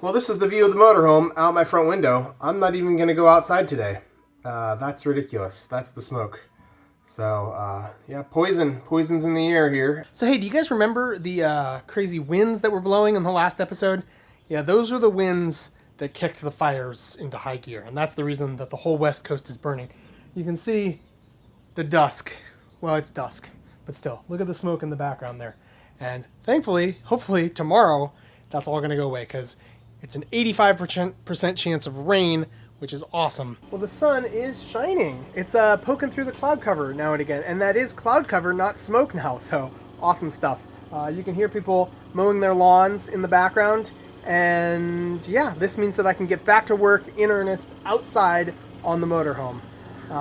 Well, this is the view of the motorhome out my front window. I'm not even going to go outside today. That's ridiculous. That's the smoke. So, yeah, poison's in the air here. So, hey, do you guys remember the crazy winds that were blowing in the last episode? Yeah, those are the winds that kicked the fires into high gear, and that's the reason that the whole West Coast is burning. You can see the dusk. Well, it's dusk, but still, look at the smoke in the background there. And thankfully, hopefully, tomorrow, that's all going to go away, because it's an 85% chance of rain, which is awesome. Well, the sun is shining. It's poking through the cloud cover now and again, and that is cloud cover, not smoke now, so awesome stuff. You can hear people mowing their lawns in the background, and yeah, this means that I can get back to work in earnest outside on the motorhome.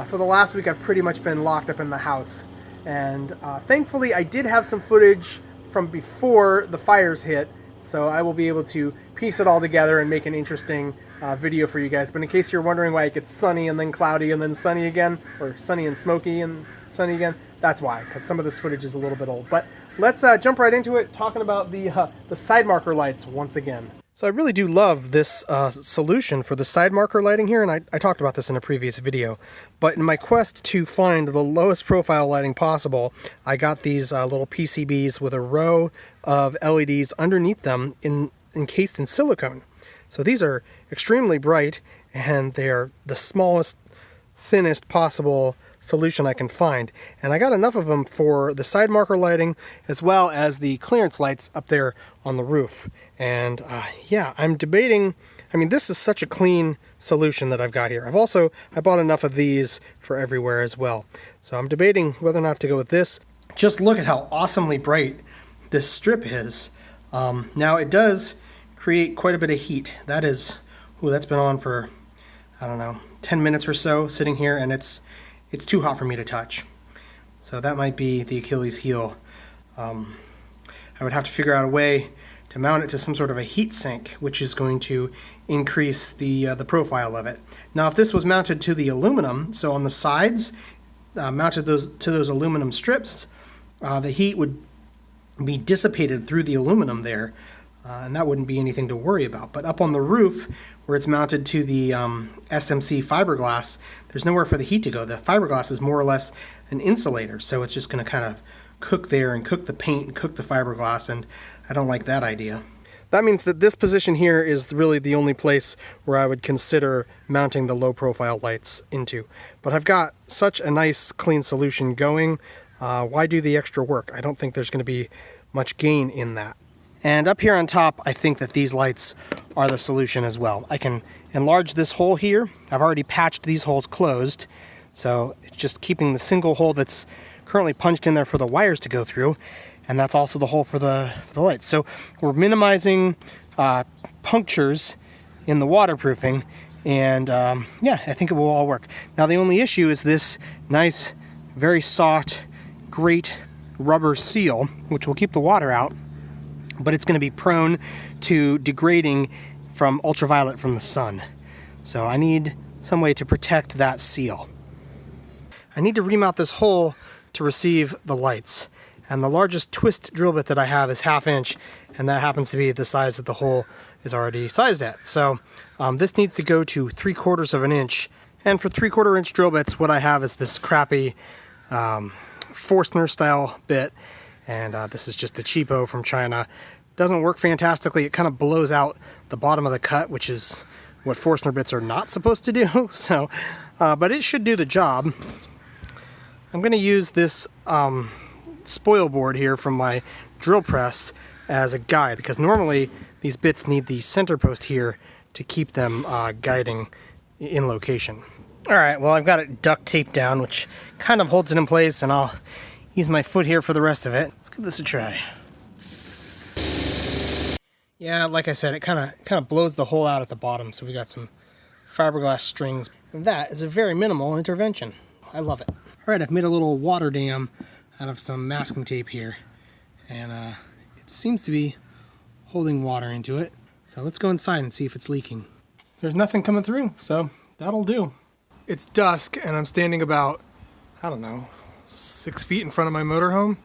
For the last week, I've pretty much been locked up in the house, and thankfully I did have some footage from before the fires hit, so I will be able to piece it all together and make an interesting video for you guys. But in case you're wondering why it gets sunny and then cloudy and then sunny again, or sunny and smoky and sunny again, that's why, because some of this footage is a little bit old. But let's jump right into it, talking about the side marker lights once again. So I really do love this solution for the side marker lighting here, and I talked about this in a previous video. But in my quest to find the lowest profile lighting possible, I got these little PCBs with a row of LEDs underneath them encased in silicone. So these are extremely bright, and they're the smallest, thinnest possible solution I can find. And I got enough of them for the side marker lighting as well as the clearance lights up there on the roof. And yeah, I'm debating, I mean, this is such a clean solution that I've got here. I bought enough of these for everywhere as well. So I'm debating whether or not to go with this. Just look at how awesomely bright this strip is. Now it does create quite a bit of heat. That's been on for, I don't know, 10 minutes or so sitting here, and it's too hot for me to touch. So that might be the Achilles heel. I would have to figure out a way to mount it to some sort of a heat sink, which is going to increase the profile of it. Now, if this was mounted to the aluminum, so on the sides, mounted to those aluminum strips, the heat would be dissipated through the aluminum there, and that wouldn't be anything to worry about. But up on the roof, where it's mounted to the SMC fiberglass, there's nowhere for the heat to go. The fiberglass is more or less an insulator, so it's just going to kind of cook there and cook the paint and cook the fiberglass, and I don't like that idea. That means that this position here is really the only place where I would consider mounting the low profile lights into. But I've got such a nice clean solution going. Why do the extra work? I don't think there's going to be much gain in that. And up here on top, I think that these lights are the solution as well. I can enlarge this hole here. I've already patched these holes closed, so it's just keeping the single hole that's currently punched in there for the wires to go through, and that's also the hole for the lights. So we're minimizing punctures in the waterproofing, and yeah, I think it will all work. Now the only issue is this nice, very soft, great rubber seal, which will keep the water out, but it's going to be prone to degrading from ultraviolet from the sun. So I need some way to protect that seal. I need to remount this hole to receive the lights. And the largest twist drill bit that I have is 1/2 inch, and that happens to be the size that the hole is already sized at. So this needs to go to 3/4 of an inch. And for 3/4 inch drill bits, what I have is this crappy Forstner style bit. And this is just a cheapo from China. Doesn't work fantastically. It kind of blows out the bottom of the cut, which is what Forstner bits are not supposed to do. So, but it should do the job. I'm going to use this spoil board here from my drill press as a guide, because normally these bits need the center post here to keep them guiding in location. All right, well, I've got it duct taped down, which kind of holds it in place, and I'll use my foot here for the rest of it. Let's give this a try. Yeah, like I said, it kind of blows the hole out at the bottom, so we got some fiberglass strings. And that is a very minimal intervention. I love it. All right, I've made a little water dam out of some masking tape here, and it seems to be holding water into it. So let's go inside and see if it's leaking. There's nothing coming through, so that'll do. It's dusk, and I'm standing about, I don't know, 6 feet in front of my motorhome.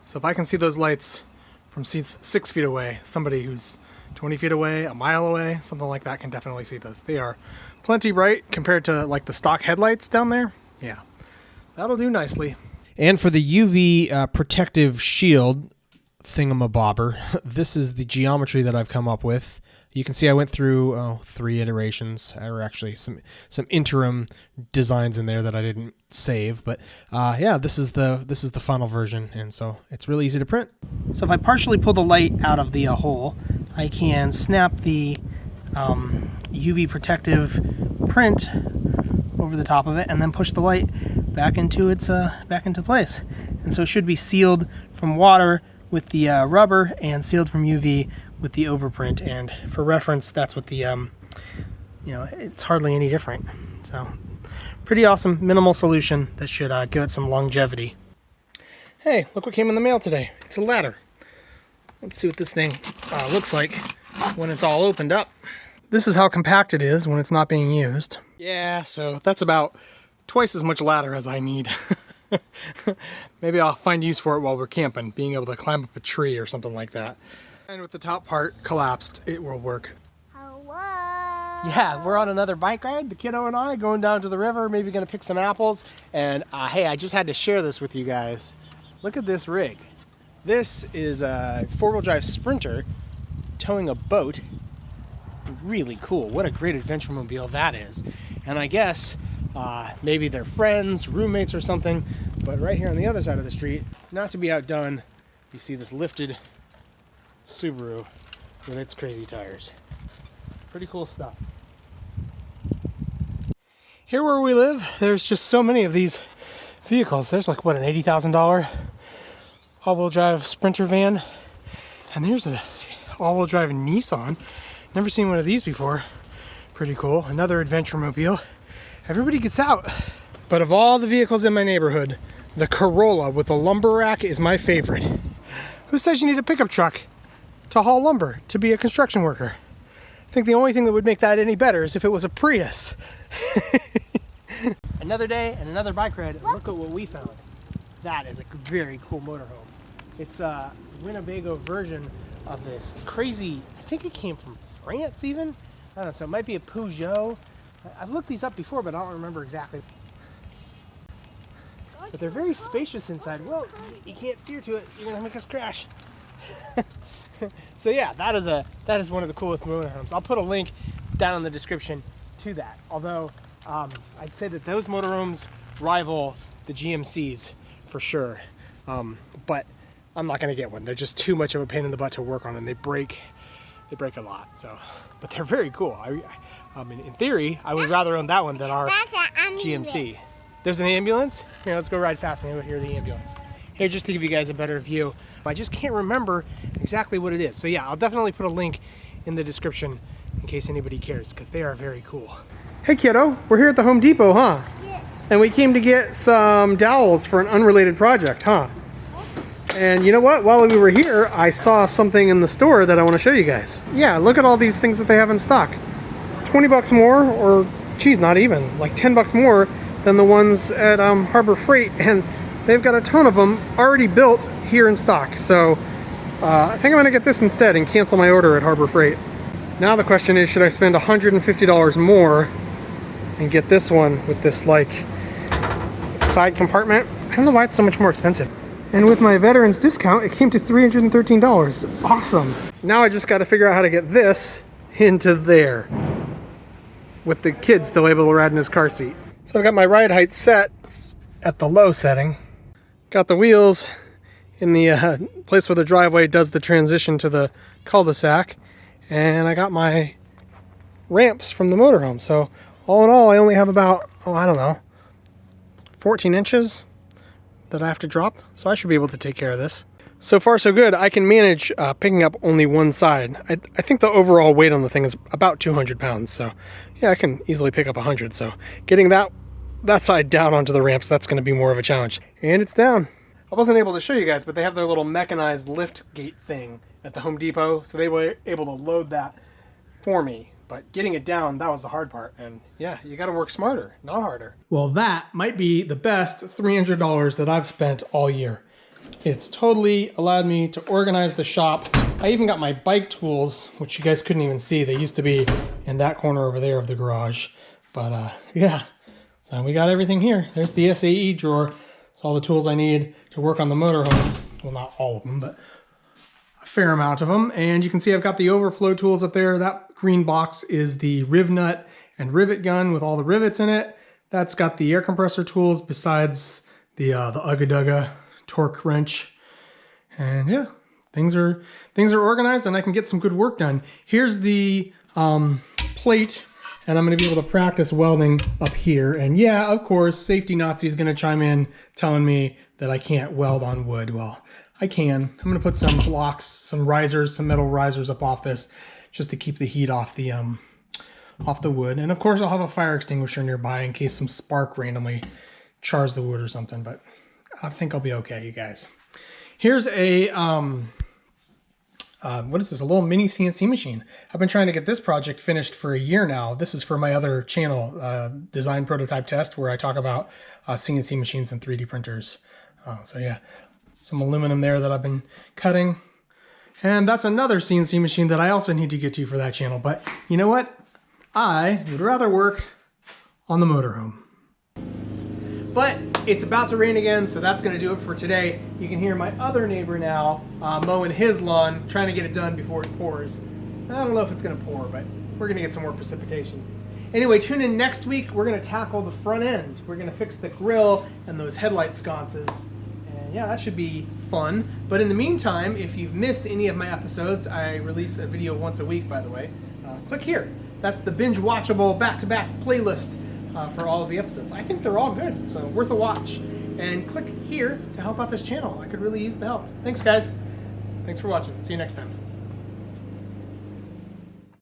So if I can see those lights from 6 feet away, somebody who's 20 feet away, a mile away, something like that can definitely see this. They are plenty bright compared to like the stock headlights down there. Yeah, that'll do nicely. And for the UV protective shield thingamabobber, this is the geometry that I've come up with. You can see I went through 3 iterations, or actually some interim designs in there that I didn't save. But yeah, this is the final version, and so it's really easy to print. So if I partially pull the light out of the hole, I can snap the UV protective print over the top of it, and then push the light back into place. And so it should be sealed from water with the rubber and sealed from UV with the overprint. And for reference, that's what the you know, it's hardly any different. So pretty awesome, minimal solution that should give it some longevity. Hey, look what came in the mail today. It's a ladder. Let's see what this thing looks like when it's all opened up. This is how compact it is when it's not being used. Yeah, so that's about twice as much ladder as I need. Maybe I'll find use for it while we're camping, being able to climb up a tree or something like that. And with the top part collapsed, it will work. Hello. Yeah, we're on another bike ride, the kiddo and I, going down to the river, maybe gonna pick some apples. And hey, I just had to share this with you guys. Look at this rig. This is a 4-wheel drive Sprinter towing a boat. Really cool. What a great adventure mobile that is. And I guess maybe they're friends, roommates or something. But right here on the other side of the street, not to be outdone, you see this lifted Subaru with its crazy tires. Pretty cool stuff. Here where we live, there's just so many of these vehicles. There's like, what, an $80,000 all-wheel drive Sprinter van. And there's an all-wheel drive Nissan. Never seen one of these before. Pretty cool. Another adventure mobile. Everybody gets out. But of all the vehicles in my neighborhood, the Corolla with a lumber rack is my favorite. Who says you need a pickup truck to haul lumber, to be a construction worker? I think the only thing that would make that any better is if it was a Prius. Another day and another bike ride. And look at what we found. That is a very cool motorhome. It's a Winnebago version of this crazy, I think it came from France even? I don't know, so it might be a Peugeot. I've looked these up before, but I don't remember exactly. But they're very spacious inside. Well, you can't steer to it. You're gonna make us crash. So yeah, that is one of the coolest motorhomes. I'll put a link down in the description to that. Although I'd say that those motorhomes rival the GMCs for sure. But I'm not gonna get one. They're just too much of a pain in the butt to work on, and they break a lot. So, but they're very cool. I mean, in theory, I would rather own that one than our GMC. There's an ambulance? Here, let's go ride fast and go hear the ambulance. Here, just to give you guys a better view. I just can't remember exactly what it is. So yeah, I'll definitely put a link in the description in case anybody cares, because they are very cool. Hey kiddo, we're here at the Home Depot, huh? Yes. And we came to get some dowels for an unrelated project, huh? And you know what? While we were here, I saw something in the store that I want to show you guys. Yeah, look at all these things that they have in stock. 20 bucks more, or geez, not even, like 10 bucks more than the ones at Harbor Freight, and they've got a ton of them already built here in stock. So I think I'm gonna get this instead and cancel my order at Harbor Freight. Now the question is, should I spend $150 more and get this one with this like side compartment? I don't know why it's so much more expensive. And with my veterans discount, it came to $313. Awesome. Now I just got to figure out how to get this into there with the kid still able to ride in his car seat. So I got my ride height set at the low setting. Got the wheels in the place where the driveway does the transition to the cul-de-sac. And I got my ramps from the motorhome. So all in all, I only have about, I don't know, 14 inches that I have to drop, so I should be able to take care of this. So far so good. I can manage picking up only one side. I think the overall weight on the thing is about 200 pounds, so yeah, I can easily pick up 100. So getting that side down onto the ramps, that's going to be more of a challenge. And it's down. I wasn't able to show you guys, but they have their little mechanized lift gate thing at the Home Depot, so they were able to load that for me. But getting it down, that was the hard part. And yeah, you got to work smarter, not harder. Well, that might be the best $300 that I've spent all year. It's totally allowed me to organize the shop I even got my bike tools, which you guys couldn't even see. They used to be in that corner over there of the garage. But yeah, so we got everything here. There's the SAE drawer. It's all the tools I need to work on the motorhome. Well, not all of them, but a fair amount of them. And you can see I've got the overflow tools up there. That green box is the riv nut and rivet gun with all the rivets in it. That's got the air compressor tools besides the Ugga Dugga torque wrench. And yeah, things are organized and I can get some good work done. Here's the plate, and I'm going to be able to practice welding up here. And yeah, of course, Safety Nazi is going to chime in telling me that I can't weld on wood. Well, I can. I'm going to put some blocks, some risers, some metal risers up off this just to keep the heat off the wood. And of course, I'll have a fire extinguisher nearby in case some spark randomly chars the wood or something, but I think I'll be okay, you guys. Here's a, what is this? A little mini CNC machine. I've been trying to get this project finished for a year now. This is for my other channel, Design Prototype Test, where I talk about CNC machines and 3D printers. So yeah, some aluminum there that I've been cutting. And that's another CNC machine that I also need to get to for that channel. But you know what? I would rather work on the motorhome. But it's about to rain again, so that's going to do it for today. You can hear my other neighbor now mowing his lawn, trying to get it done before it pours. I don't know if it's going to pour, but we're going to get some more precipitation. Anyway, tune in next week. We're going to tackle the front end. We're going to fix the grill and those headlight sconces. And yeah, that should be fun. But in the meantime, if you've missed any of my episodes, I release a video once a week, by the way. Click here. That's the binge-watchable back-to-back playlist for all of the episodes. I think they're all good, so worth a watch. And click here to help out this channel. I could really use the help. Thanks, guys. Thanks for watching. See you next time.